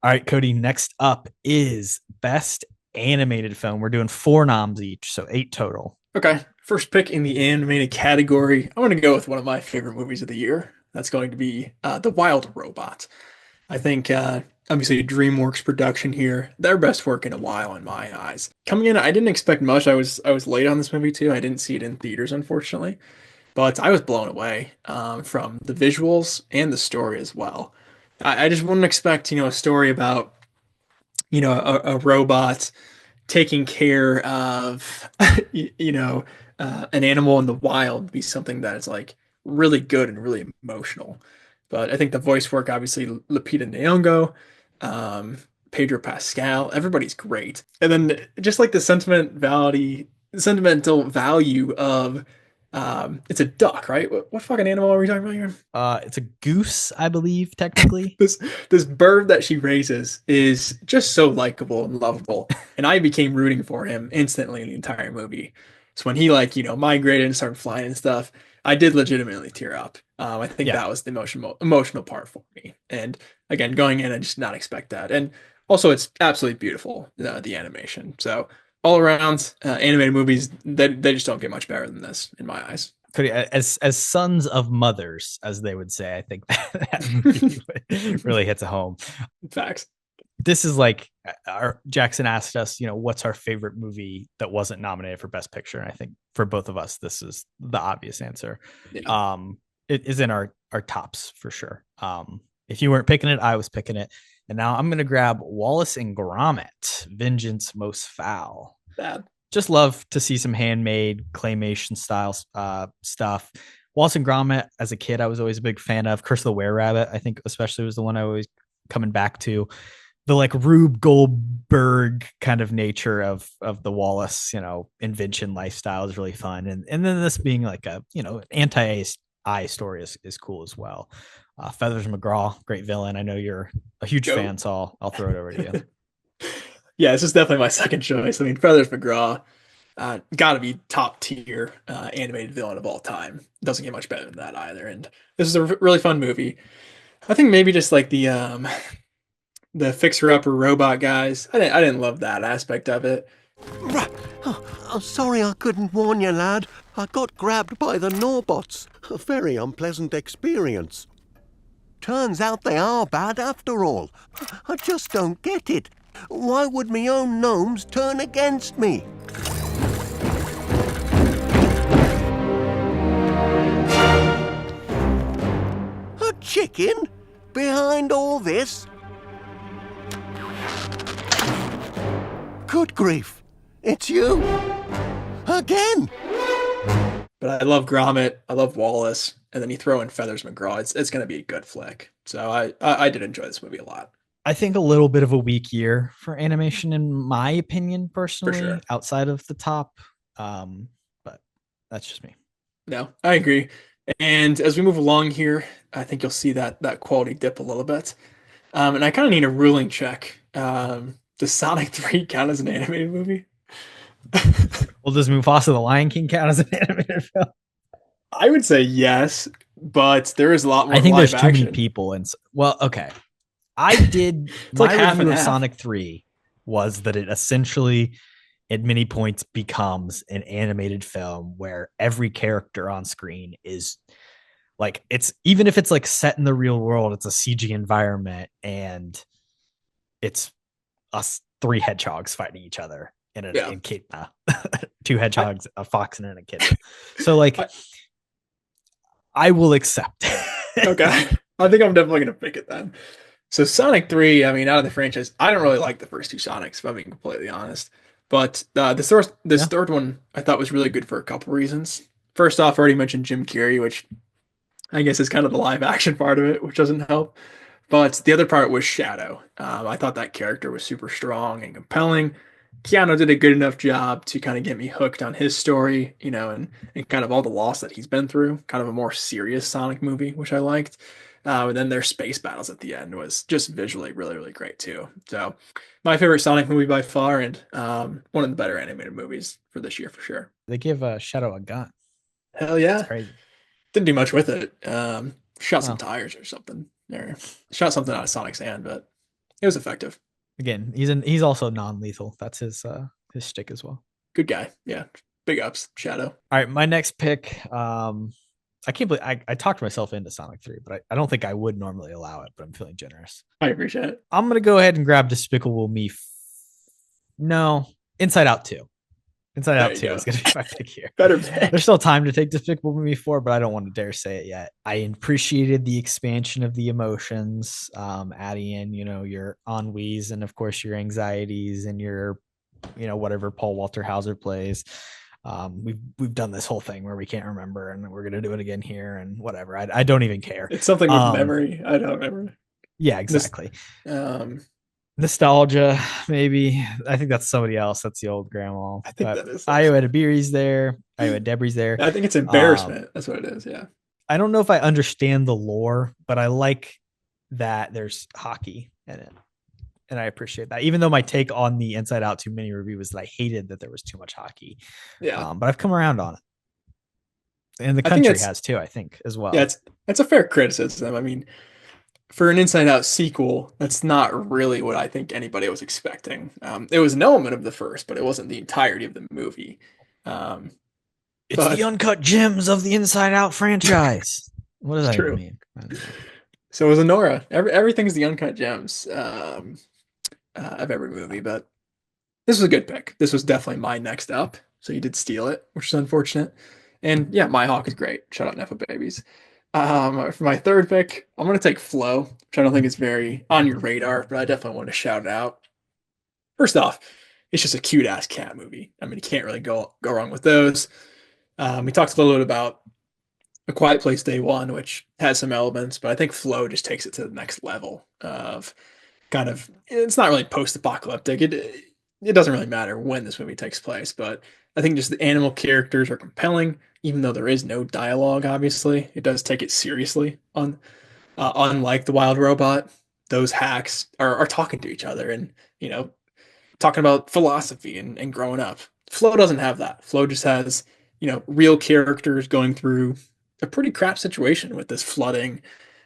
All right, Cody, next up is best animated film. We're doing four noms each, so eight total. Okay, first pick in the animated category. I want to go with one of my favorite movies of the year. That's going to be The Wild Robot. I think obviously a DreamWorks production here. Their best work in a while in my eyes. Coming in, I didn't expect much. I was late on this movie too. I didn't see it in theaters, unfortunately, but I was blown away from the visuals and the story as well. I just wouldn't expect a story about a robot taking care of an animal in the wild be something that is like really good and really emotional. But I think the voice work, obviously, Lupita Nyong'o, um, Pedro Pascal, everybody's great. And then just like the sentimental value of it's a duck, right? What fucking animal are we talking about here? It's a goose, I believe, technically. This this bird that she raises is just so likable and lovable, and I became rooting for him instantly in the entire movie. So when he migrated and started flying and stuff, I did legitimately tear up. I think Yeah, that was the emotional part for me. And again, going in, I just not expect that. And also, it's absolutely beautiful, the animation. So all around, animated movies, they just don't get much better than this in my eyes. Cody, as sons of mothers, as they would say, I think that movie really hits a home. Facts. This is like our Jackson asked us, what's our favorite movie that wasn't nominated for Best Picture? And I think for both of us, this is the obvious answer. Yeah. It is in our tops for sure. If you weren't picking it, I was picking it. And now I'm gonna grab Wallace and Gromit, Vengeance Most Foul. Bad. Just love to see some handmade claymation style stuff. Wallace and Gromit, as a kid, I was always a big fan of. Curse of the Were Rabbit, I think, especially was the one I always coming back to. The like Rube Goldberg kind of nature of the Wallace, invention lifestyle is really fun, and then this being like a anti AI story is cool as well. Feathers McGraw, great villain. I know you're a huge Goat. fan, so I'll throw it over to you. Yeah, this is definitely my second choice. I mean, Feathers McGraw, got to be top tier animated villain of all time. Doesn't get much better than that either. And this is a really fun movie. I think maybe just like the fixer upper robot guys. I didn't love that aspect of it. I'm sorry I couldn't warn you, lad. I got grabbed by the Norbots. A very unpleasant experience. Turns out they are bad after all. I just don't get it. Why would me own gnomes turn against me? A chicken? Behind all this? Good grief. It's you? Again? But I love Gromit. I love Wallace. And then you throw in Feathers McGraw. It's going to be a good flick. So I did enjoy this movie a lot. I think a little bit of a weak year for animation, in my opinion, For personally, sure. outside of the top. But that's just me. No, I agree. And as we move along here, I think you'll see that quality dip a little bit. And I kind of need a ruling check. Does Sonic 3 count as an animated movie? Well, does Mufasa the Lion King count as an animated film? I would say yes, but there is a lot I more think live there's too many action. people. And well, okay. I did It's like my half review and of half. Sonic 3 was that it essentially at many points becomes an animated film where every character on screen is like it's even if it's like set in the real world, it's a CG environment and it's us three hedgehogs fighting each other in an Yeah. echidna. Two I, hedgehogs, a fox and an echidna. So like I, I will accept. okay. I think I'm definitely gonna pick it then. So Sonic 3, I mean, out of the franchise, I don't really like the first two Sonics, if I'm being completely honest. But this Yeah. third one I thought was really good for a couple reasons. First off, I already mentioned Jim Carrey, which I guess is kind of the live action part of it, which doesn't help. But the other part was Shadow. I thought that character was super strong and compelling. Keanu did a good enough job to kind of get me hooked on his story, and kind of all the loss that he's been through. Kind of a more serious Sonic movie, which I liked. And then their space battles at the end was just visually really, really great too. So, my favorite Sonic movie by far, and one of the better animated movies for this year for sure. They give Shadow a gun. Hell It's yeah. crazy. Didn't do much with it. Shot some Well, tires or something. Or shot something out of Sonic's hand, but It was effective. Again, he's also non-lethal. That's his shtick as well. Good guy. Yeah. Big ups, Shadow. All right, my next pick. I can't believe I talked myself into Sonic 3, but I don't think I would normally allow it, but I'm feeling generous. I appreciate it. I'm gonna go ahead and grab Despicable Me. No, Inside Out 2. Inside Out 2 is going to be my pick here. Better pick. There's still time to take Despicable Me 4, but I don't want to dare say it yet. I appreciated the expansion of the emotions, adding in, your ennuis and, of course, your anxieties and your, whatever Paul Walter Hauser plays. We've done this whole thing where we can't remember, and we're going to do it again here and whatever. I don't even care. It's something with memory. I don't remember. Yeah, exactly. Nostalgia, maybe. I think that's somebody else. That's the old grandma. I think that is. Io Adebiri's there. Io Adebiri's there. I think it's embarrassment. That's what it is. Yeah. I don't know if I understand the lore, but I like that there's hockey in it. And I appreciate that. Even though my take on the Inside Out 2 mini review was that I hated that there was too much hockey. Yeah. But I've come around on it. And the country has too, I think, as well. Yeah, it's a fair criticism. I mean, for an Inside Out sequel, that's not really what I think anybody was expecting. It was an element of the first, but it wasn't the entirety of the movie. It's the uncut gems of the Inside Out franchise. What does that even mean? So it was Nora. Everything's the uncut gems of every movie, but this was a good pick. This was definitely my next up. So you did steal it, which is unfortunate. And yeah, My Hawk is great. Shout out Nepo Babies. For my third pick, I'm going to take Flow, which I don't think is very on your radar, but I definitely want to shout it out. First off, it's just a cute-ass cat movie. I mean, you can't really go wrong with those. We talked a little bit about A Quiet Place Day One, which has some elements, but I think Flow just takes it to the next level of kind of, it's not really post-apocalyptic. It doesn't really matter when this movie takes place, but I think just the animal characters are compelling, even though there is no dialogue, obviously. It does take it seriously. Unlike the Wild Robot, those hacks are talking to each other and, talking about philosophy and growing up. Flow doesn't have that. Flow just has, real characters going through a pretty crap situation with this flooding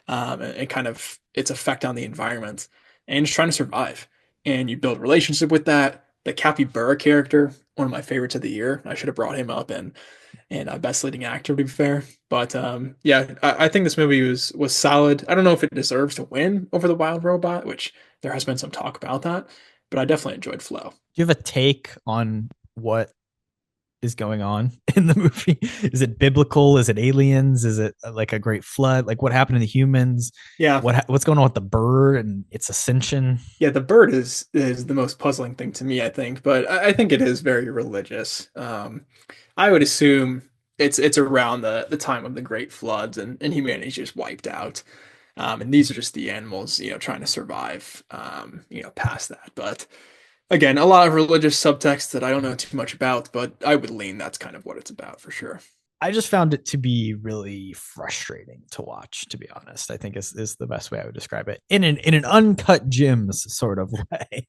and kind of its effect on the environment and just trying to survive. And you build relationship with that. The Capybara character, one of my favorites of the year. I should have brought him up and best leading actor, to be fair. But yeah, I think this movie was solid. I don't know if it deserves to win over The Wild Robot, which there has been some talk about that, but I definitely enjoyed Flow. Do you have a take on what is going on in the movie? Is it biblical? Is it aliens? Is it like a great flood? Like what happened to the humans? Yeah. What's going on with the bird and its ascension? Yeah, the bird is the most puzzling thing to me, I think, but I think it is very religious. I would assume it's around the time of the great floods and humanity's just wiped out. And these are just the animals, trying to survive, past that. But again, a lot of religious subtext that I don't know too much about, but I would lean that's kind of what it's about for sure. I just found it to be really frustrating to watch, to be honest. I think is the best way I would describe it. In an uncut gems sort of way,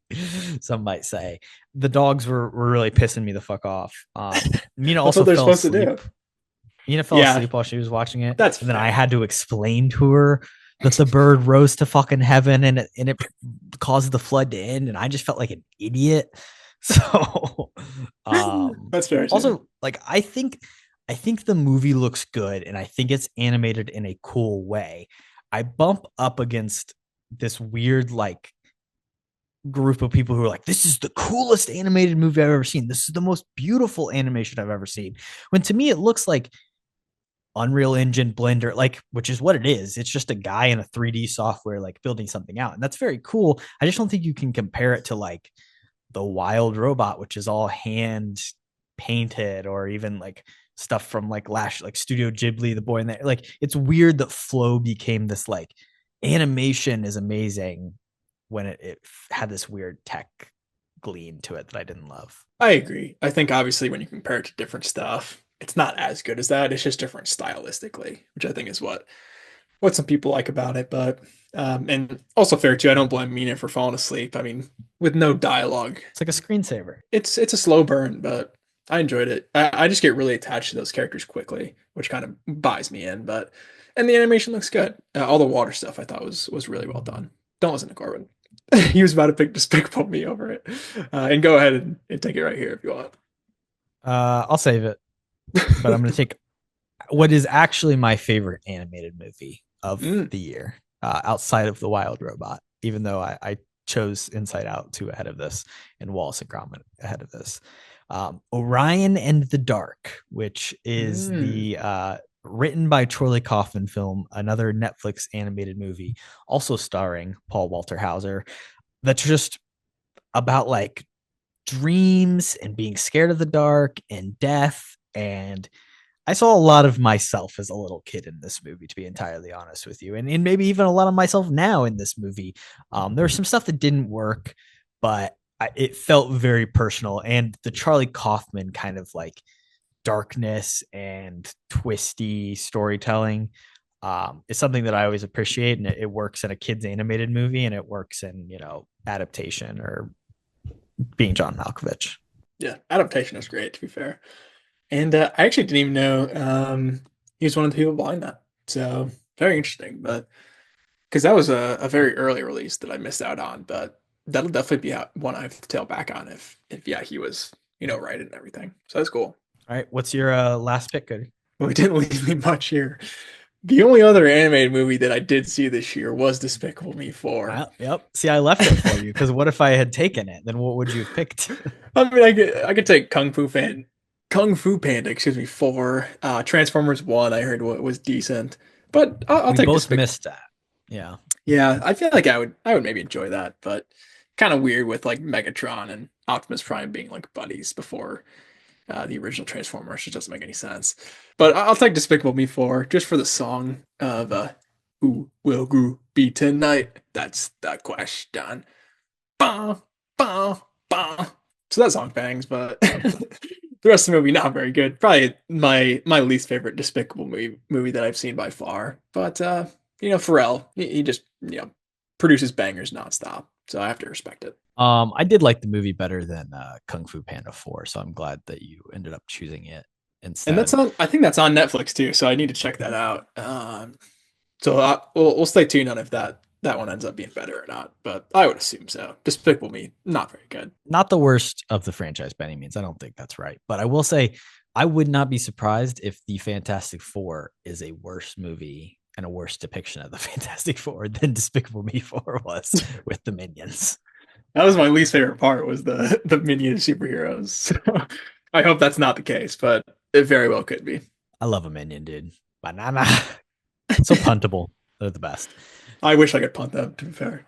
some might say. The dogs were really pissing me the fuck off. Mina also fell asleep. Mina fell asleep while she was watching it. And then I had to explain to her that the bird rose to fucking heaven and it caused the flood to end, and I just felt like an idiot. So that's fair. Also, like I think the movie looks good and I think it's animated in a cool way. I bump up against this weird like group of people who are like, this is the coolest animated movie I've ever seen. This is the most beautiful animation I've ever seen. When to me, it looks like Unreal Engine Blender, like, which is what it is. It's just a guy in a 3D software, like building something out. And that's very cool. I just don't think you can compare it to like the Wild Robot, which is all hand painted, or even like stuff from like Studio Ghibli, The Boy in There. Like, it's weird that Flow became this like animation is amazing when it had this weird tech gleam to it that I didn't love. I agree. I think obviously when you compare it to different stuff, it's not as good as that. It's just different stylistically, which I think is what some people like about it. But and also fair too, I don't blame Mina for falling asleep. I mean, with no dialogue, it's like a screensaver. It's a slow burn, but I enjoyed it. I just get really attached to those characters quickly, which kind of buys me in. And the animation looks good. All the water stuff I thought was really well done. Don't listen to Korbin. He was about to pick Despicable Me over it. And go ahead and take it right here if you want. I'll save it, but I'm going to take what is actually my favorite animated movie of the year, outside of The Wild Robot, even though I chose Inside Out 2 ahead of this and Wallace and Gromit ahead of this. Orion and the Dark, which is the written by Charlie Kaufman film, another Netflix animated movie, also starring Paul Walter Hauser. That's just about like dreams and being scared of the dark and death. And I saw a lot of myself as a little kid in this movie, to be entirely honest with you. And maybe even a lot of myself now in this movie. There was some stuff that didn't work, but it felt very personal. And the Charlie Kaufman kind of like darkness and twisty storytelling is something that I always appreciate. And it works in a kid's animated movie, and it works in, adaptation or being John Malkovich. Yeah, adaptation is great, to be fair. And I actually didn't even know he was one of the people behind that. So very interesting. But because that was a very early release that I missed out on. But that'll definitely be one I have to tail back on if yeah, he was, writing and everything. So that's cool. All right. What's your last pick, Kody? Well, it didn't leave me much here. The only other animated movie that I did see this year was Despicable Me 4. Yep. See, I left it for you because what if I had taken it? Then what would you have picked? I mean, I could take Kung Fu Panda, 4. Transformers 1, I heard was decent, but I'll take. Both missed that. Yeah. Yeah, I feel like I would maybe enjoy that, but kind of weird with like Megatron and Optimus Prime being like buddies before the original Transformers. It doesn't make any sense. But I'll take Despicable Me 4 just for the song of "Who will Gru be tonight?" That's the question. Bah, bah, bah. So that song bangs, but the rest of the movie not very good. Probably my least favorite Despicable movie that I've seen by far. But Pharrell, he just produces bangers nonstop, so I have to respect it. I did like the movie better than Kung Fu Panda 4, so I'm glad that you ended up choosing it instead. And I think that's on Netflix too, so I need to check that out. So we'll stay tuned on if that one ends up being better or not, but I would assume so. Despicable Me, not very good. Not the worst of the franchise by any means. I don't think that's right, but I will say I would not be surprised if the Fantastic Four is a worse movie and a worse depiction of the Fantastic Four than Despicable Me 4 was with the Minions. That was my least favorite part, was the Minion superheroes. So I hope that's not the case, but it very well could be. I love a Minion, dude. Banana. So puntable. They're the best. I wish I could punt them, to be fair.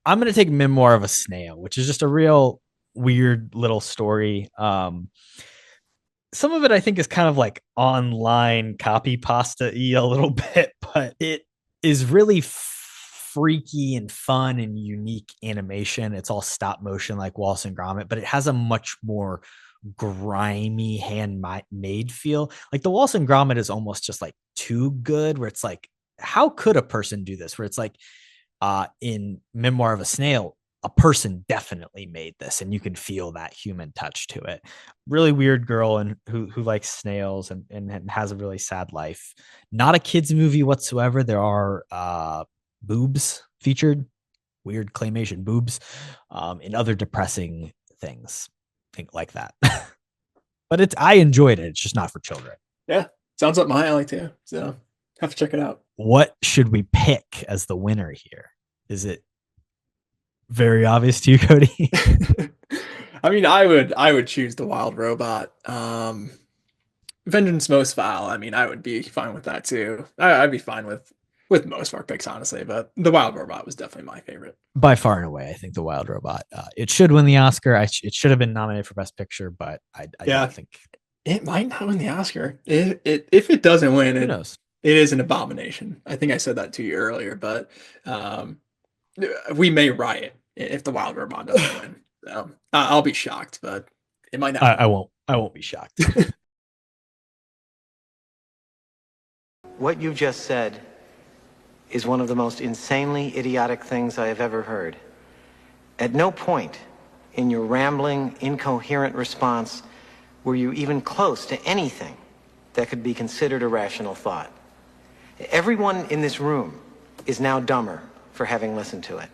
I'm going to take Memoir of a Snail, which is just a real weird little story. Some of it I think is kind of like online copy pasta-y a little bit, but it is really freaky and fun and unique animation. It's all stop motion like Wallace and Gromit, but it has a much more grimy handmade feel. Like the Wallace and Gromit is almost just like too good, where it's like, how could a person do this? Where it's like in Memoir of a Snail, a person definitely made this, and you can feel that human touch to it. Really weird girl and who likes snails and has a really sad life. Not a kids movie whatsoever. There are boobs featured, weird claymation boobs, and other depressing things, think like that. But I enjoyed it. It's just not for children. Yeah, sounds up my alley too. So have to check it out. What should we pick as the winner here? Is it very obvious to you, Kody? I mean, I would choose The Wild Robot. Vengeance Most Foul. I mean, I would be fine with that too. I'd be fine with most of our picks, honestly, but The Wild Robot was definitely my favorite. By far and away, I think The Wild Robot. It should win the Oscar. It should have been nominated for Best Picture, but I don't think it might not win the Oscar. If it doesn't win, who knows? It is an abomination. I think I said that to you earlier, but we may riot if The Wild Robot doesn't win. So I'll be shocked, but it might not. I won't be shocked. What you just said is one of the most insanely idiotic things I have ever heard. At no point in your rambling, incoherent response were you even close to anything that could be considered a rational thought. Everyone in this room is now dumber for having listened to it.